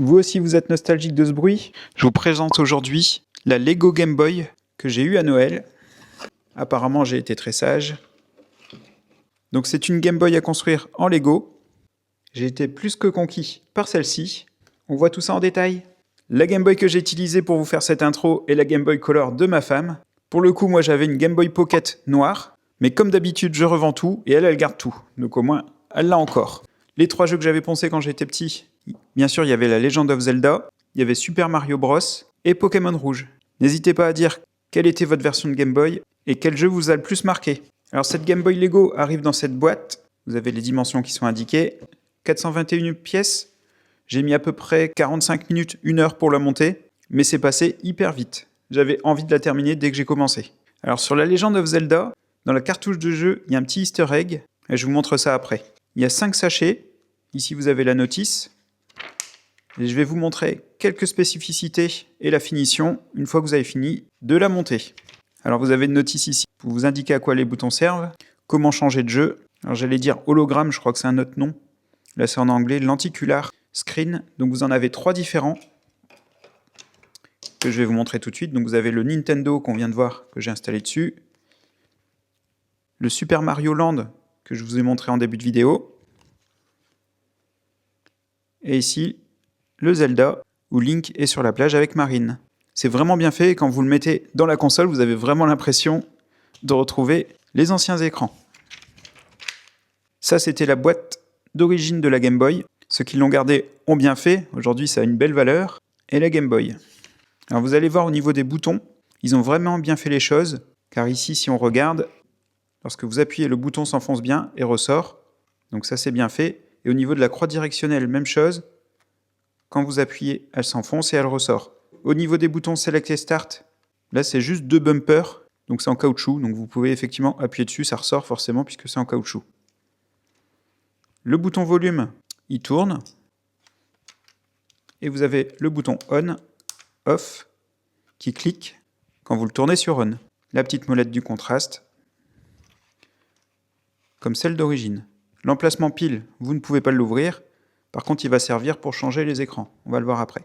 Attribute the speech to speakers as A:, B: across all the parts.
A: Vous aussi vous êtes nostalgique de ce bruit? Je vous présente aujourd'hui la Lego Game Boy que j'ai eue à Noël. Apparemment j'ai été très sage. Donc c'est une Game Boy à construire en Lego. J'ai été plus que conquis par celle-ci. On voit tout ça en détail. La Game Boy que j'ai utilisée pour vous faire cette intro est la Game Boy Color de ma femme. Pour le coup, moi j'avais une Game Boy Pocket noire, mais comme d'habitude je revends tout et elle garde tout. Donc au moins elle l'a encore. Les 3 jeux que j'avais poncés quand j'étais petit, bien sûr il y avait la Legend of Zelda, il y avait Super Mario Bros et Pokémon Rouge. N'hésitez pas à dire quelle était votre version de Game Boy et quel jeu vous a le plus marqué. Alors cette Game Boy Lego arrive dans cette boîte, vous avez les dimensions qui sont indiquées, 421 pièces. J'ai mis à peu près 45 minutes, 1 heure pour la monter, mais c'est passé hyper vite. J'avais envie de la terminer dès que j'ai commencé. Alors sur la Legend of Zelda, dans la cartouche de jeu, il y a un petit easter egg, et je vous montre ça après. Il y a 5 sachets, ici vous avez la notice, et je vais vous montrer quelques spécificités et la finition, une fois que vous avez fini de la monter. Alors vous avez une notice ici, pour vous indiquer à quoi les boutons servent, comment changer de jeu. Alors j'allais dire hologramme, je crois que c'est un autre nom. Là c'est en anglais, lenticular screen, donc vous en avez 3 différents que je vais vous montrer tout de suite. Donc vous avez le Nintendo qu'on vient de voir, que j'ai installé dessus, le Super Mario Land que je vous ai montré en début de vidéo, et ici le Zelda où Link est sur la plage avec Marine. C'est vraiment bien fait et quand vous le mettez dans la console, vous avez vraiment l'impression de retrouver les anciens écrans. Ça c'était la boîte d'origine de la Game Boy. Ceux qui l'ont gardé ont bien fait, aujourd'hui ça a une belle valeur, et la Game Boy. Alors vous allez voir au niveau des boutons, ils ont vraiment bien fait les choses, car ici si on regarde, lorsque vous appuyez le bouton s'enfonce bien et ressort, donc ça c'est bien fait, et au niveau de la croix directionnelle, même chose, quand vous appuyez elle s'enfonce et elle ressort. Au niveau des boutons Select et Start, là c'est juste 2 bumpers, donc c'est en caoutchouc, donc vous pouvez effectivement appuyer dessus, ça ressort forcément puisque c'est en caoutchouc. Le bouton volume, il tourne, et vous avez le bouton On, Off, qui clique quand vous le tournez sur On. La petite molette du contraste, comme celle d'origine. L'emplacement pile, vous ne pouvez pas l'ouvrir, par contre il va servir pour changer les écrans, on va le voir après.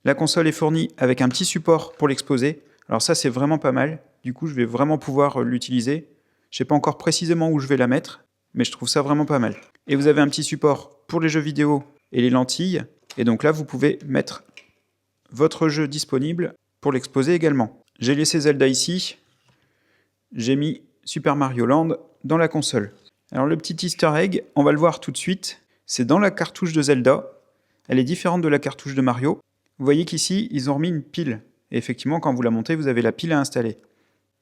A: La console est fournie avec un petit support pour l'exposer, alors ça c'est vraiment pas mal, du coup je vais vraiment pouvoir l'utiliser. Je ne sais pas encore précisément où je vais la mettre, mais je trouve ça vraiment pas mal. Et vous avez un petit support pour les jeux vidéo et les lentilles, et donc là vous pouvez mettre votre jeu disponible pour l'exposer également. J'ai laissé Zelda ici, j'ai mis Super Mario Land dans la console. Alors le petit easter egg, on va le voir tout de suite, c'est dans la cartouche de Zelda, elle est différente de la cartouche de Mario. Vous voyez qu'ici, ils ont remis une pile, et effectivement quand vous la montez, vous avez la pile à installer.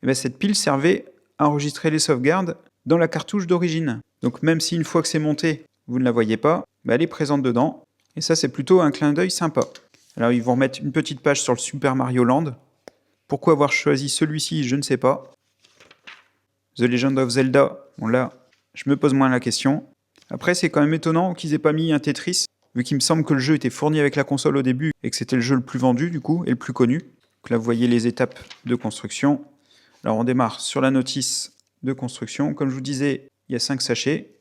A: Et bien, cette pile servait à enregistrer les sauvegardes dans la cartouche d'origine. Donc même si une fois que c'est monté, vous ne la voyez pas, ben elle est présente dedans, et ça c'est plutôt un clin d'œil sympa. Alors ils vont remettre une petite page sur le Super Mario Land. Pourquoi avoir choisi celui-ci, je ne sais pas. The Legend of Zelda, bon là, je me pose moins la question. Après c'est quand même étonnant qu'ils aient pas mis un Tetris, vu qu'il me semble que le jeu était fourni avec la console au début, et que c'était le jeu le plus vendu du coup, et le plus connu. Donc là vous voyez les étapes de construction. Alors on démarre sur la notice de construction. Comme je vous disais, il y a 5 sachets,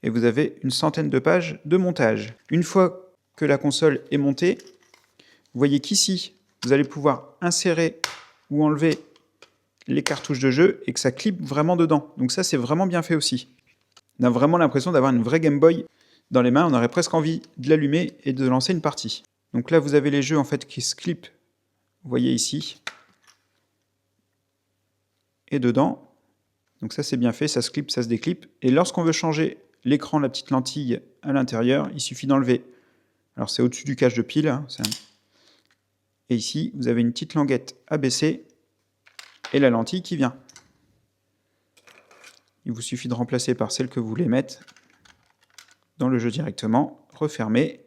A: et vous avez une centaine de pages de montage. Une fois que la console est montée, vous voyez qu'ici, vous allez pouvoir insérer ou enlever les cartouches de jeu et que ça clip vraiment dedans. Donc ça, c'est vraiment bien fait aussi. On a vraiment l'impression d'avoir une vraie Game Boy dans les mains. On aurait presque envie de l'allumer et de lancer une partie. Donc là, vous avez les jeux en fait qui se clipent. Vous voyez ici. Et dedans. Donc ça, c'est bien fait. Ça se clip, ça se déclipe. Et lorsqu'on veut changer l'écran, la petite lentille à l'intérieur, il suffit d'enlever. Alors c'est au-dessus du cache de pile. Hein, et ici, vous avez une petite languette à baisser et la lentille qui vient. Il vous suffit de remplacer par celle que vous voulez mettre dans le jeu directement, refermer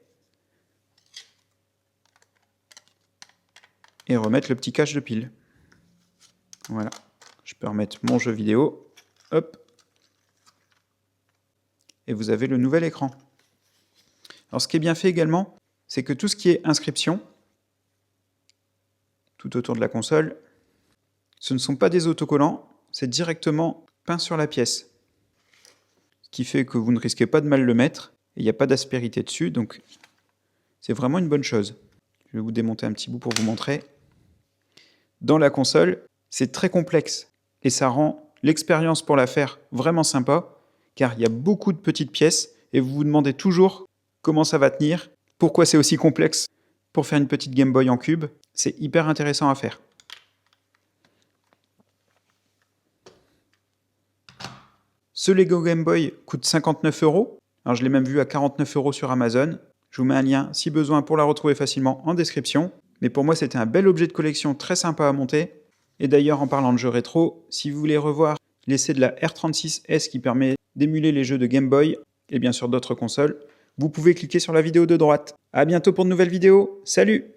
A: et remettre le petit cache de pile. Voilà, je peux remettre mon jeu vidéo, hop, et vous avez le nouvel écran. Alors ce qui est bien fait également, c'est que tout ce qui est inscription, tout autour de la console, ce ne sont pas des autocollants, c'est directement peint sur la pièce. Ce qui fait que vous ne risquez pas de mal le mettre, et il n'y a pas d'aspérité dessus, donc C'est vraiment une bonne chose. Je vais vous démonter un petit bout pour vous montrer. Dans la console, c'est très complexe et ça rend l'expérience pour la faire vraiment sympa, car il y a beaucoup de petites pièces et vous vous demandez toujours comment ça va tenir, pourquoi c'est aussi complexe pour faire une petite Game Boy en cube. C'est hyper intéressant à faire. Ce Lego Game Boy coûte 59 €. Alors je l'ai même vu à 49 € sur Amazon. Je vous mets un lien si besoin pour la retrouver facilement en description. Mais pour moi, c'était un bel objet de collection très sympa à monter. Et d'ailleurs, en parlant de jeux rétro, si vous voulez revoir l'essai de la R36S qui permet d'émuler les jeux de Game Boy et bien sûr d'autres consoles, vous pouvez cliquer sur la vidéo de droite. À bientôt pour de nouvelles vidéos. Salut!